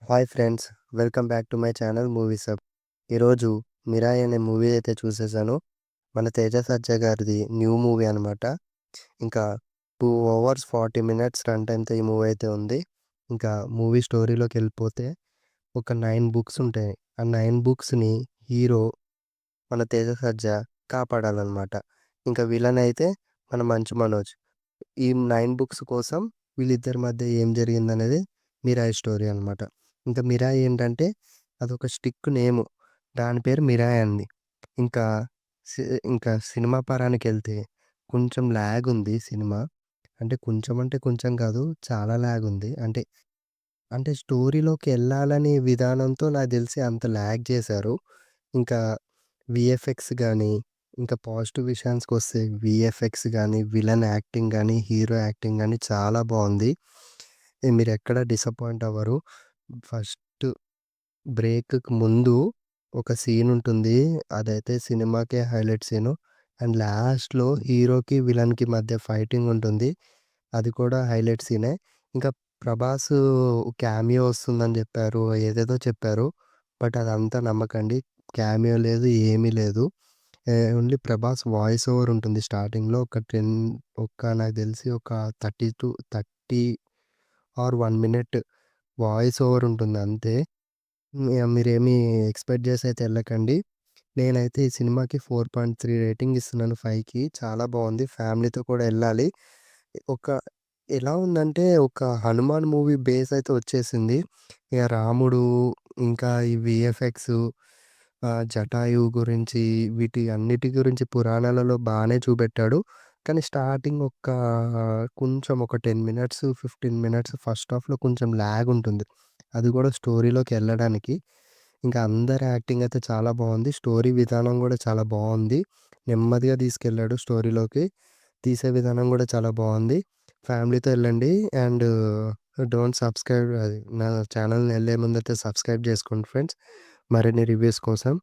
Hi friends, welcome back to my channel movies hub. ఈరోజు 'Mirai' అనే movie అయితే చూసేసాను. మన 'తేజ సజ్జా' గారిది న్యూ మూవీ అనమాట. ఇంకా 2 అవర్స్ 40 మినిట్స్ రన్ టైమ్‌తో ఈ మూవీ అయితే ఉంది. ఇంకా మూవీ స్టోరీలోకెళ్ళిపోతే ఒక 9 బుక్స్ ఉంటాయి. ఆ 9 బుక్స్‌ని హీరో మన 'తేజ సజ్జా' కాపాడాలనమాట. ఇంకా విలన్ అయితే మన 'మంచు మనోజ్.' ఈ 9 బుక్స్ కోసం వీళ్ళిద్దరి మధ్య ఏం జరిగిందనేది 'మిరాయ్' స్టోరీ అనమాట. ఇంకా 'మిరాయ్' ఏంటంటే అదొక స్టిక్ నేము. దాని పేరు 'మిరాయ్' అండి. ఇంకా సి ఇంకా సినిమా పరానికెళ్తే కొంచెం ల్యాగ్ ఉంది సినిమా. అంటే కొంచెం అంటే కొంచెం కాదు, చాలా ల్యాగ్ ఉంది. అంటే స్టోరీలోకెళ్ళాలనే విధానంతో నాకు తెలిసి అంత ల్యాగ్ చేశారు. ఇంకా వీఎఫ్ఎక్స్ గానీ, ఇంకా పాజిటివ్ విషయానికొస్తే వీఎఫ్ఎక్స్ గానీ, విలన్ యాక్టింగ్ గానీ, హీరో యాక్టింగ్ గానీ చాలా బావుంది. మీరెక్కడ డిసప్పాయింట్ అవ్వరు. ఫస్ట్ బ్రేక్‌కి ముందు ఒక సీనుంటుంది. అదైతే సినిమాకే హైలైట్ సీను. అండ్ లాస్ట్‌లో హీరోకి, విలన్‌కి మధ్య ఫైటింగ్ ఉంటుంది. అది కూడా హైలైట్ సీనే. ఇంకా 'ప్రభాస్' క్యామియో వస్తుందని జెప్పారు. ఏదేదో చెప్పారు. బట్ అదంతా నమ్మకండి. క్యామియో లేదు, ఏమీ లేదు. ఓన్లీ 'ప్రభాస్' వాయిస్ ఓవర్ ఉంటుంది స్టార్టింగ్‌లో నాకు తెలిసి ఒక 30 ఆర్ 1 మినిట్ వాయిస్ ఓవర్ ఉంటుంది అంతే. మీరేమి ఎక్స్‌పెక్ట్ జేసైతే ఎళ్ళకండి. నేనైతే ఈ సినిమాకి 4.3 రేటింగ్ ఇస్తున్నాను 5కి. చాలా బావుంది. ఫ్యామిలీతో కూడా ఎళ్ళాలి. ఒక ఎలా ఉందంటే ఒక 'హనుమాన్' మూవీ బేస్ అయితే వచ్చేసింది. ఇగ రాముడు, ఇంకా ఈ వీఎఫ్ఎక్స్, జటాయువు గురించి, వీటి అన్నిటి గురించి పురాణాలలో బానే చూపెట్టాడు. కానీ స్టార్టింగ్ కొంచెం ఒక 10 మినిట్స్, 15 మినిట్స్ ఫస్ట్ హాఫ్‌లో కొంచెం ల్యాగ్ ఉంటుంది. అది కూడా స్టోరీలోకెళ్ళడానికి. ఇంకా అందరి యాక్టింగ్ అయితే చాలా బావుంది. స్టోరీ విధానం గూడా చాలా బావుంది. నెమ్మదిగా తీసుకెళ్ళాడు స్టోరీలోకి. తీసే విధానం గూడా చాలా బావుంది. ఫ్యామిలీతో ఎళ్ళండి. అండ్ డోంట్ సబ్‌స్క్రైబ్, అది నా ఛానల్‌ని ఎళ్ళే ముందైతే సబ్‌స్క్రైబ్ జేసుకోండి ఫ్రెండ్స్. మరిన్ని రివ్యూస్ కోసం.